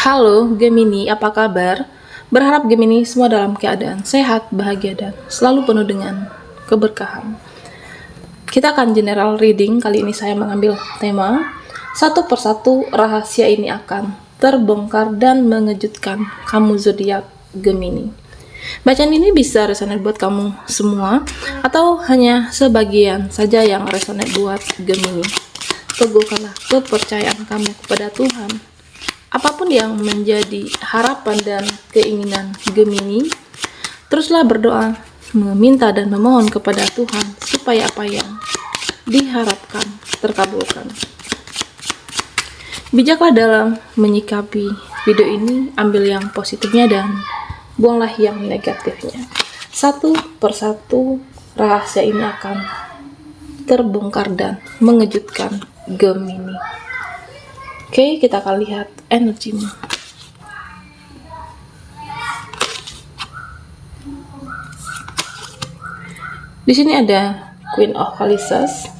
Halo Gemini, apa kabar? Berharap Gemini semua dalam keadaan sehat, bahagia, dan selalu penuh dengan keberkahan. Kita akan general reading. Kali ini saya mengambil tema satu persatu rahasia ini akan terbongkar dan mengejutkan kamu zodiak Gemini. Bacaan ini bisa resonate buat kamu semua atau hanya sebagian saja yang resonate buat Gemini. Teguhkanlah kepercayaan kamu kepada Tuhan. Apapun yang menjadi harapan dan keinginan Gemini, teruslah berdoa, meminta dan memohon kepada Tuhan supaya apa yang diharapkan terkabulkan. Bijaklah dalam menyikapi video ini, ambil yang positifnya dan buanglah yang negatifnya. Satu persatu rahasia ini akan terbongkar dan mengejutkan Gemini. Oke, kita akan lihat energimu. Di sini ada Queen of Chalices,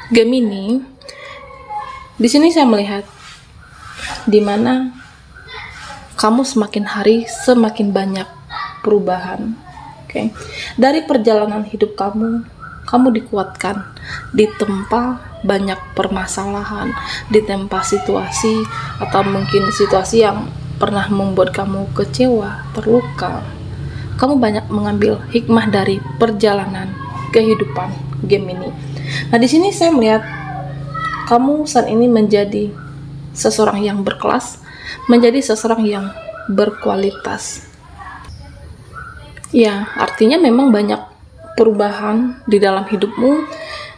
Gemini. Di sini saya melihat di mana kamu semakin hari semakin banyak perubahan. Oke. Dari perjalanan hidup kamu dikuatkan, ditempa banyak permasalahan, ditempa situasi atau mungkin situasi yang pernah membuat kamu kecewa, terluka. Kamu banyak mengambil hikmah dari perjalanan kehidupan Gemini. Nah, di sini saya melihat kamu saat ini menjadi seseorang yang berkelas, menjadi seseorang yang berkualitas. Ya, artinya memang banyak perubahan di dalam hidupmu,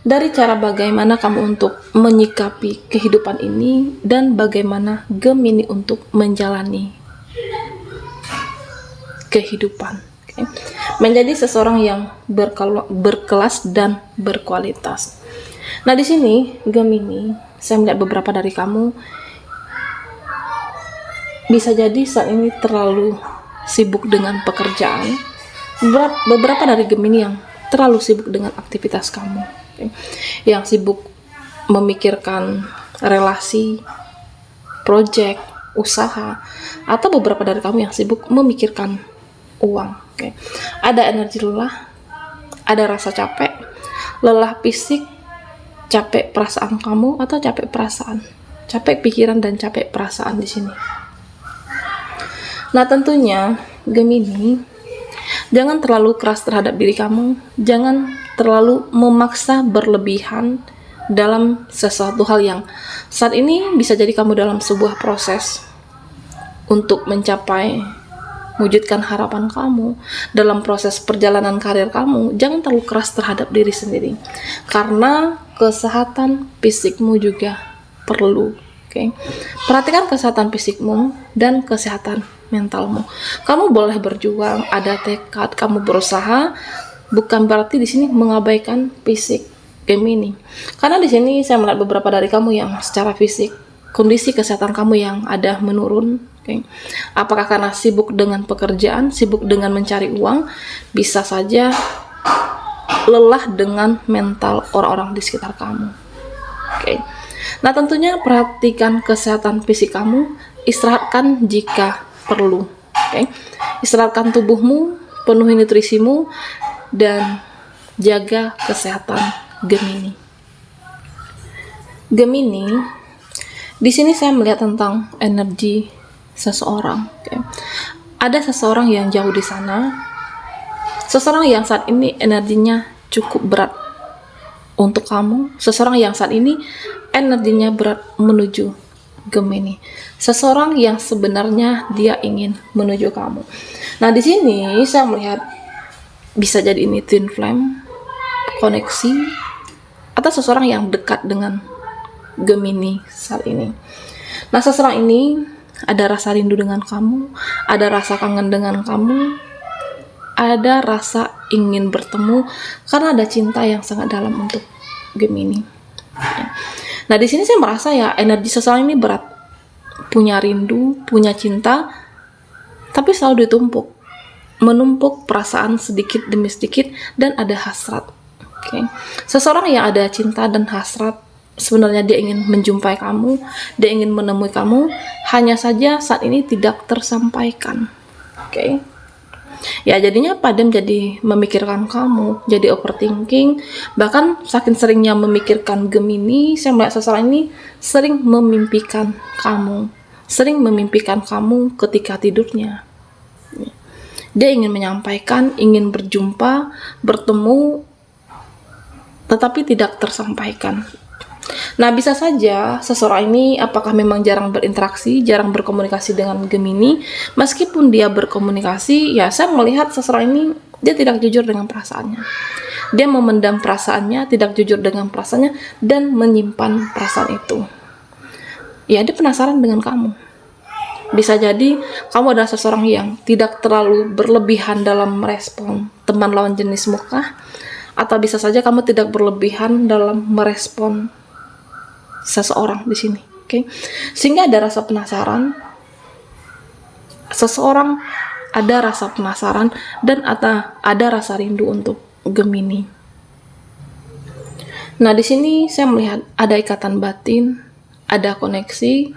dari cara bagaimana kamu untuk menyikapi kehidupan ini dan bagaimana Gemini untuk menjalani kehidupan. Okay. Menjadi seseorang yang berkelas dan berkualitas. Nah, di sini Gemini, saya melihat beberapa dari kamu bisa jadi saat ini terlalu sibuk dengan pekerjaan. Beberapa dari Gemini yang terlalu sibuk dengan aktivitas kamu, okay? Yang sibuk memikirkan relasi, project, usaha, atau beberapa dari kamu yang sibuk memikirkan uang. Okay? Ada energi lelah, ada rasa capek, lelah fisik, capek perasaan kamu, atau capek perasaan, capek pikiran dan capek perasaan di sini. Nah, tentunya Gemini, jangan terlalu keras terhadap diri kamu, jangan terlalu memaksa berlebihan dalam sesuatu hal yang saat ini bisa jadi kamu dalam sebuah proses untuk mencapai, mewujudkan harapan kamu, dalam proses perjalanan karir kamu. Jangan terlalu keras terhadap diri sendiri, karena kesehatan fisikmu juga perlu. Okay? Perhatikan kesehatan fisikmu dan kesehatan mentalmu. Kamu boleh berjuang, ada tekad, kamu berusaha, bukan berarti di sini mengabaikan fisik Gemini. Karena di sini saya melihat beberapa dari kamu yang secara fisik, kondisi kesehatan kamu yang ada menurun. Okay. Apakah karena sibuk dengan pekerjaan, sibuk dengan mencari uang, bisa saja lelah dengan mental orang-orang di sekitar kamu. Okay. Nah, tentunya perhatikan kesehatan fisik kamu, istirahatkan jika perlu. Okay? Istirahatkan tubuhmu, penuhi nutrisimu, dan jaga kesehatan Gemini. Gemini, di sini saya melihat tentang energi seseorang. Okay? Ada seseorang yang jauh di sana, seseorang yang saat ini energinya cukup berat untuk kamu, seseorang yang saat ini energinya berat menuju Gemini, seseorang yang sebenarnya dia ingin menuju kamu. Nah, di sini saya melihat bisa jadi ini twin flame, koneksi, atau seseorang yang dekat dengan Gemini saat ini. Nah, seseorang ini ada rasa rindu dengan kamu, ada rasa kangen dengan kamu, ada rasa ingin bertemu, karena ada cinta yang sangat dalam untuk Gemini. Nah, di sini saya merasa ya energi seseorang ini berat, punya rindu, punya cinta, tapi selalu menumpuk perasaan sedikit demi sedikit, dan ada hasrat. Oke. Seseorang yang ada cinta dan hasrat, sebenarnya dia ingin menjumpai kamu, dia ingin menemui kamu, hanya saja saat ini tidak tersampaikan. Oke. Ya jadinya apa? Dia menjadi memikirkan kamu, jadi overthinking, bahkan saking seringnya memikirkan Gemini, saya melihat seseorang ini sering memimpikan kamu ketika tidurnya. Dia ingin menyampaikan, ingin berjumpa, bertemu, tetapi tidak tersampaikan. Nah, bisa saja seseorang ini apakah memang jarang berinteraksi, jarang berkomunikasi dengan Gemini. Meskipun dia berkomunikasi, ya saya melihat seseorang ini dia tidak jujur dengan perasaannya. Dia memendam perasaannya, tidak jujur dengan perasaannya, dan menyimpan perasaan itu. Ya, dia penasaran dengan kamu. Bisa jadi kamu adalah seseorang yang tidak terlalu berlebihan dalam merespon teman lawan jenismu kah? Atau bisa saja kamu tidak berlebihan dalam merespon seseorang di sini, oke? Sehingga ada rasa penasaran, seseorang ada rasa penasaran dan ada rasa rindu untuk Gemini. Nah, di sini saya melihat ada ikatan batin, ada koneksi,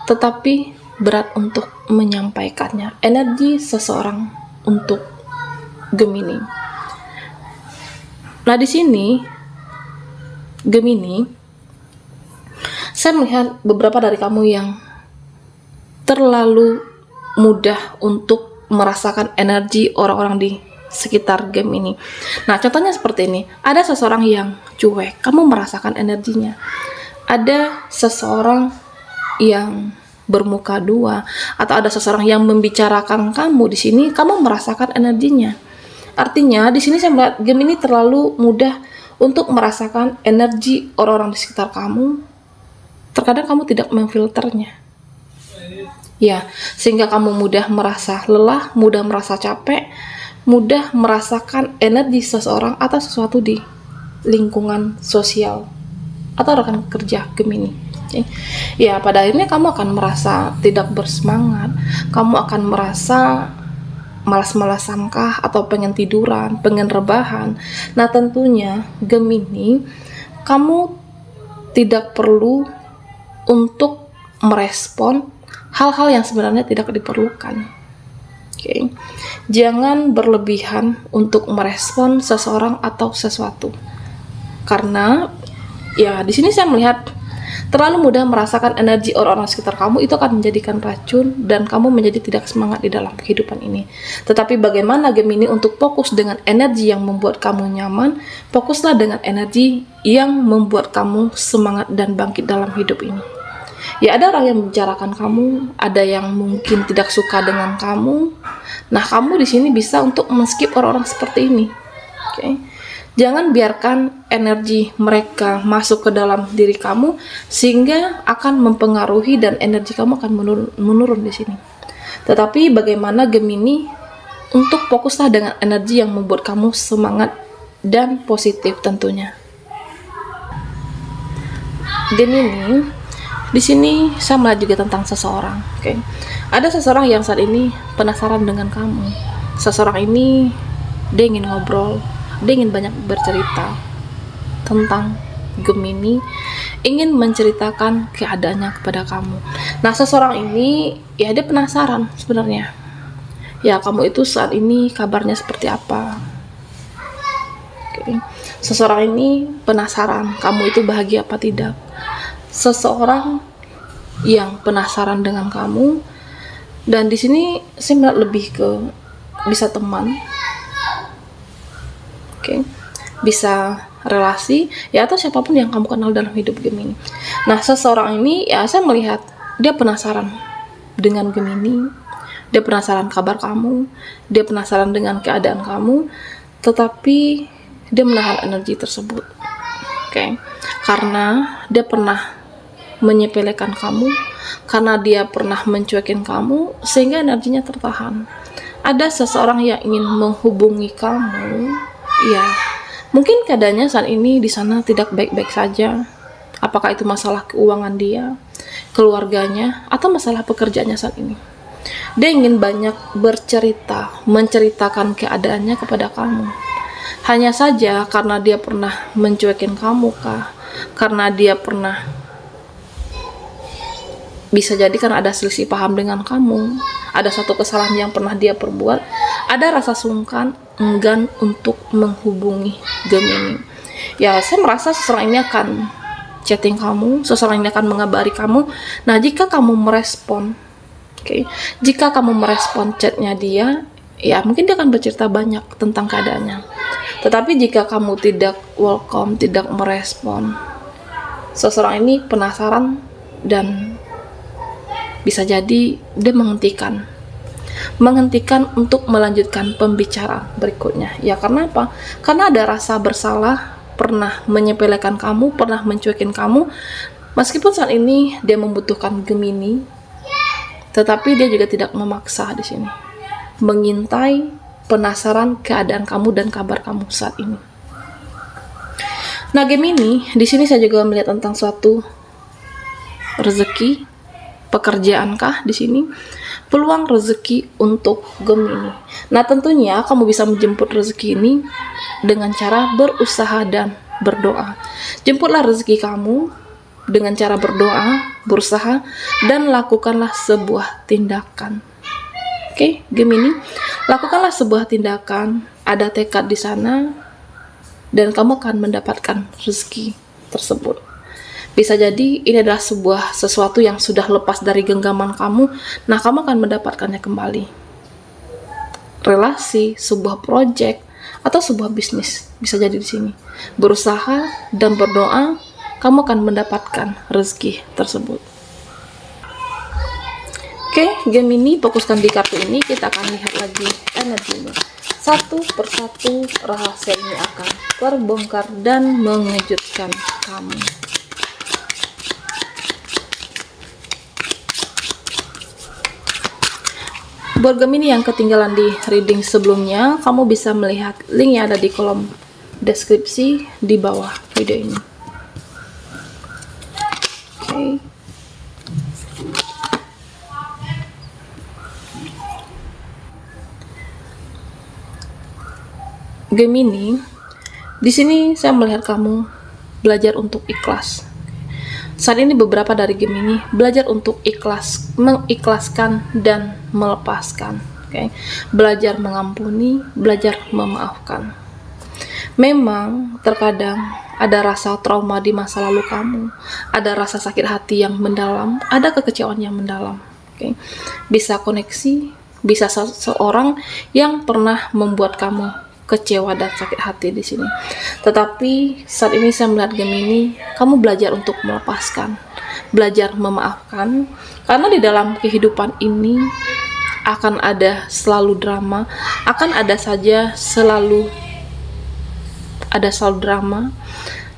tetapi berat untuk menyampaikannya. Energi seseorang untuk Gemini. Nah, di sini Gemini, saya melihat beberapa dari kamu yang terlalu mudah untuk merasakan energi orang-orang di sekitar Gemini. Nah, contohnya seperti ini. Ada seseorang yang cuek, kamu merasakan energinya. Ada seseorang yang bermuka dua, atau ada seseorang yang membicarakan kamu di sini, kamu merasakan energinya. Artinya, di sini saya melihat Gemini terlalu mudah untuk merasakan energi orang-orang di sekitar kamu. Terkadang kamu tidak memfilternya. Ya, sehingga kamu mudah merasa lelah, mudah merasa capek, mudah merasakan energi seseorang atau sesuatu di lingkungan sosial atau rekan kerja Gemini. Ya, pada akhirnya kamu akan merasa tidak bersemangat, kamu akan merasa malas-malasan kah, atau pengen tiduran, pengen rebahan. Nah, tentunya Gemini, kamu tidak perlu untuk merespon hal-hal yang sebenarnya tidak diperlukan. Oke. Jangan berlebihan untuk merespon seseorang atau sesuatu. Karena ya di sini saya melihat terlalu mudah merasakan energi orang-orang sekitar kamu, itu akan menjadikan racun dan kamu menjadi tidak semangat di dalam kehidupan ini. Tetapi bagaimana Gemini untuk fokus dengan energi yang membuat kamu nyaman, fokuslah dengan energi yang membuat kamu semangat dan bangkit dalam hidup ini. Ya, ada orang yang membicarakan kamu, ada yang mungkin tidak suka dengan kamu. Nah, kamu di sini bisa untuk men-skip orang-orang seperti ini. Oke. Jangan biarkan energi mereka masuk ke dalam diri kamu sehingga akan mempengaruhi dan energi kamu akan menurun di sini. Tetapi bagaimana Gemini untuk fokuslah dengan energi yang membuat kamu semangat dan positif tentunya. Gemini, di sini saya melihat juga tentang seseorang. Oke. Ada seseorang yang saat ini penasaran dengan kamu. Seseorang ini dia ingin ngobrol, dia ingin banyak bercerita tentang Gemini, ingin menceritakan keadaannya kepada kamu. Nah, seseorang ini ya dia penasaran sebenarnya. Ya, kamu itu saat ini kabarnya seperti apa? Oke. Seseorang ini penasaran kamu itu bahagia apa tidak. Seseorang yang penasaran dengan kamu, dan di sini saya melihat lebih ke bisa teman. Oke. Bisa relasi ya, atau siapapun yang kamu kenal dalam hidup Gemini. Nah, seseorang ini ya saya melihat dia penasaran dengan Gemini, dia penasaran kabar kamu, dia penasaran dengan keadaan kamu, tetapi dia menahan energi tersebut. Oke. Karena dia pernah menyepelekan kamu, karena dia pernah mencuekin kamu, sehingga energinya tertahan. Ada seseorang yang ingin menghubungi kamu, ya mungkin keadaannya saat ini di sana tidak baik-baik saja. Apakah itu masalah keuangan dia, keluarganya, atau masalah pekerjaannya saat ini. Dia ingin banyak bercerita, menceritakan keadaannya kepada kamu. Hanya saja karena dia pernah mencuekin kamu kah? Karena dia pernah, bisa jadi karena ada selisih paham dengan kamu, ada satu kesalahan yang pernah dia perbuat, ada rasa sungkan, enggan untuk menghubungi Gemini. Ya, saya merasa seseorang ini akan chatting kamu, seseorang ini akan mengabari kamu. Nah, jika kamu merespon, jika kamu merespon chatnya dia, ya mungkin dia akan bercerita banyak tentang keadaannya. Tetapi jika kamu tidak welcome, tidak merespon, seseorang ini penasaran dan bisa jadi dia menghentikan untuk melanjutkan pembicaraan berikutnya. Ya, karena apa? Karena ada rasa bersalah, pernah menyepelekan kamu, pernah mencuekin kamu. Meskipun saat ini dia membutuhkan Gemini, tetapi dia juga tidak memaksa di sini. Mengintai, penasaran keadaan kamu dan kabar kamu saat ini. Nah, Gemini, di sini saya juga melihat tentang suatu rezeki, pekerjaankah di sini, peluang rezeki untuk Gemini. Nah, tentunya kamu bisa menjemput rezeki ini dengan cara berusaha dan berdoa. Jemputlah rezeki kamu dengan cara berdoa, berusaha, dan lakukanlah sebuah tindakan. Oke, Gemini, lakukanlah sebuah tindakan, ada tekad di sana, dan kamu akan mendapatkan rezeki tersebut. Bisa jadi ini adalah sesuatu yang sudah lepas dari genggaman kamu. Nah, kamu akan mendapatkannya kembali. Relasi, sebuah project, atau sebuah bisnis bisa jadi di sini. Berusaha dan berdoa, kamu akan mendapatkan rezeki tersebut. Oke, Gemini, fokuskan di kartu ini. Kita akan lihat lagi energinya. Satu persatu rahasia ini akan terbongkar dan mengejutkan kamu. Buat Gemini yang ketinggalan di reading sebelumnya, kamu bisa melihat link yang ada di kolom deskripsi di bawah video ini. Oke. Gemini, di sini saya melihat kamu belajar untuk ikhlas. Saat ini beberapa dari Gemini belajar untuk ikhlas, mengikhlaskan dan melepaskan. Belajar mengampuni, belajar memaafkan. Memang terkadang ada rasa trauma di masa lalu kamu, ada rasa sakit hati yang mendalam, ada kekecewaan yang mendalam. Bisa koneksi, bisa seseorang yang pernah membuat kamu kecewa dan sakit hati di sini. Tetapi saat ini saya melihat Gemini, kamu belajar untuk melepaskan, belajar memaafkan, karena di dalam kehidupan ini akan ada selalu drama, akan ada saja selalu drama,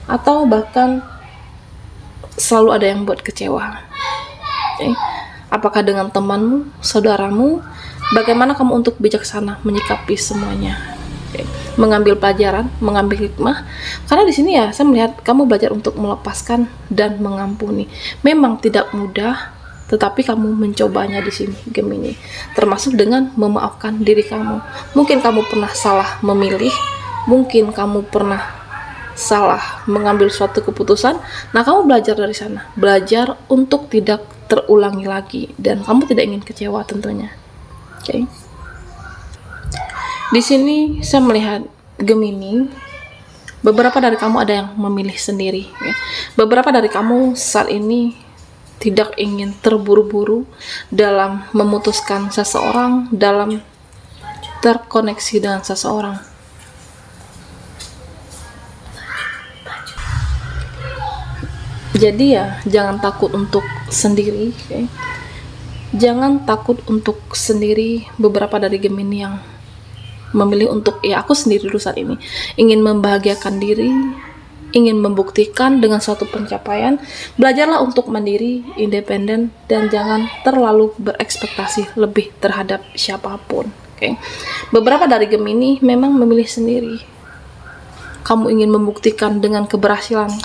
atau bahkan selalu ada yang buat kecewa. Apakah dengan temanmu, saudaramu, bagaimana kamu untuk bijaksana menyikapi semuanya? Mengambil pelajaran, mengambil hikmah. Karena di sini ya saya melihat kamu belajar untuk melepaskan dan mengampuni. Memang tidak mudah, tetapi kamu mencobanya di sini, Gemini. Termasuk dengan memaafkan diri kamu. Mungkin kamu pernah salah memilih, mungkin kamu pernah salah mengambil suatu keputusan. Nah, kamu belajar dari sana, belajar untuk tidak terulangi lagi, dan kamu tidak ingin kecewa tentunya. Oke. Di sini saya melihat Gemini, beberapa dari kamu ada yang memilih sendiri. Beberapa dari kamu saat ini tidak ingin terburu-buru dalam memutuskan seseorang, dalam terkoneksi dengan seseorang. Jadi ya, jangan takut untuk sendiri. Jangan takut untuk sendiri. Beberapa dari Gemini yang memilih untuk aku sendiri dulu saat ini, ingin membahagiakan diri, ingin membuktikan dengan suatu pencapaian. Belajarlah untuk mandiri, independen, dan jangan terlalu berekspektasi lebih terhadap siapapun. Beberapa dari Gemini memang memilih sendiri. Kamu ingin membuktikan dengan keberhasilan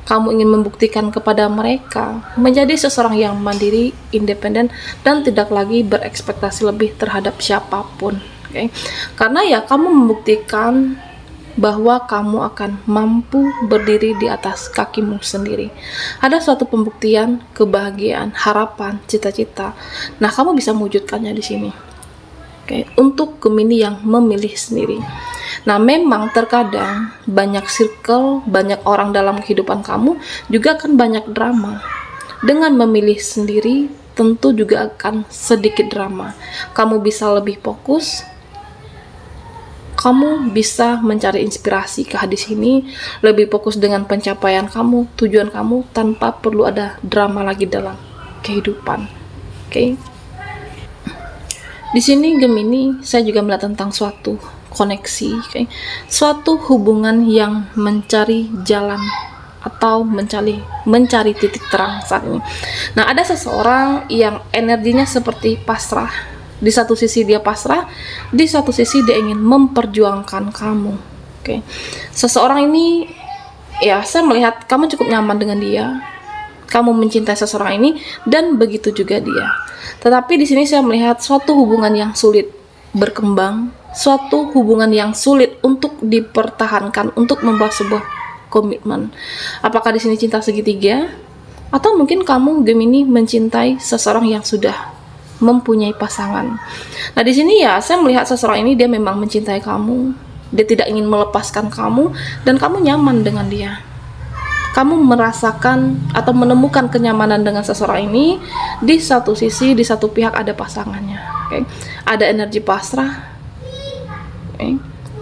kamu ingin membuktikan kepada mereka menjadi seseorang yang mandiri, independen, dan tidak lagi berekspektasi lebih terhadap siapapun. Oke. Karena ya kamu membuktikan bahwa kamu akan mampu berdiri di atas kakimu sendiri. Ada suatu pembuktian, kebahagiaan, harapan, cita-cita. Nah, kamu bisa mewujudkannya di sini. Oke, untuk Gemini yang memilih sendiri. Nah, memang terkadang banyak circle, banyak orang dalam kehidupan kamu juga akan banyak drama. Dengan memilih sendiri, tentu juga akan sedikit drama. Kamu bisa lebih fokus, kamu bisa mencari inspirasi ke hadis ini, lebih fokus dengan pencapaian kamu, tujuan kamu, tanpa perlu ada drama lagi dalam kehidupan. Oke. Di sini Gemini, saya juga melihat tentang suatu koneksi, suatu hubungan yang mencari jalan atau mencari titik terang saat ini. Nah, ada seseorang yang energinya seperti pasrah. Di satu sisi dia pasrah, di satu sisi dia ingin memperjuangkan kamu. Oke. Seseorang ini, ya saya melihat kamu cukup nyaman dengan dia. Kamu mencintai seseorang ini dan begitu juga dia. Tetapi di sini saya melihat suatu hubungan yang sulit berkembang, suatu hubungan yang sulit untuk dipertahankan, untuk membuat sebuah komitmen. Apakah di sini cinta segitiga? Atau mungkin kamu Gemini mencintai seseorang yang sudah mempunyai pasangan. Nah, di sini ya saya melihat seseorang ini dia memang mencintai kamu. Dia tidak ingin melepaskan kamu dan kamu nyaman dengan dia. Kamu merasakan atau menemukan kenyamanan dengan seseorang ini. Di satu sisi, di satu pihak ada pasangannya. Okay? Ada energi pasrah. Okay?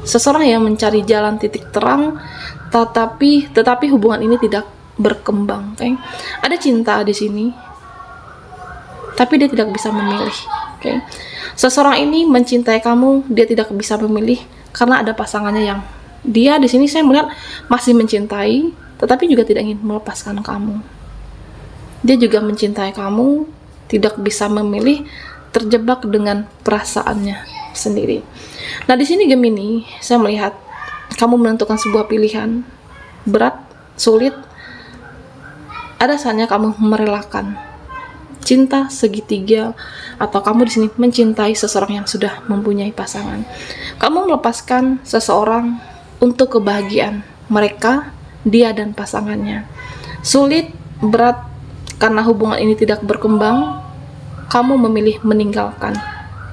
Seseorang yang mencari jalan titik terang, tetapi hubungan ini tidak berkembang. Okay? Ada cinta di sini, tapi dia tidak bisa memilih. Okay? Seseorang ini mencintai kamu, dia tidak bisa memilih karena ada pasangannya yang dia di sini saya melihat masih mencintai, tetapi juga tidak ingin melepaskan kamu. Dia juga mencintai kamu, tidak bisa memilih, terjebak dengan perasaannya sendiri. Nah, di sini Gemini, saya melihat kamu menentukan sebuah pilihan berat, sulit. Ada saatnya kamu merelakan cinta segitiga, atau kamu di sini mencintai seseorang yang sudah mempunyai pasangan. Kamu melepaskan seseorang untuk kebahagiaan mereka, dia dan pasangannya. Sulit, berat, karena hubungan ini tidak berkembang, kamu memilih meninggalkan.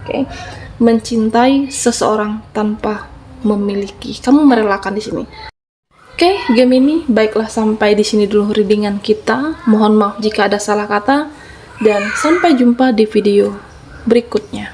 Okay? Mencintai seseorang tanpa memiliki. Kamu merelakan di sini. Oke, Gemini, baiklah sampai di sini dulu readingan kita. Mohon maaf jika ada salah kata. Dan sampai jumpa di video berikutnya.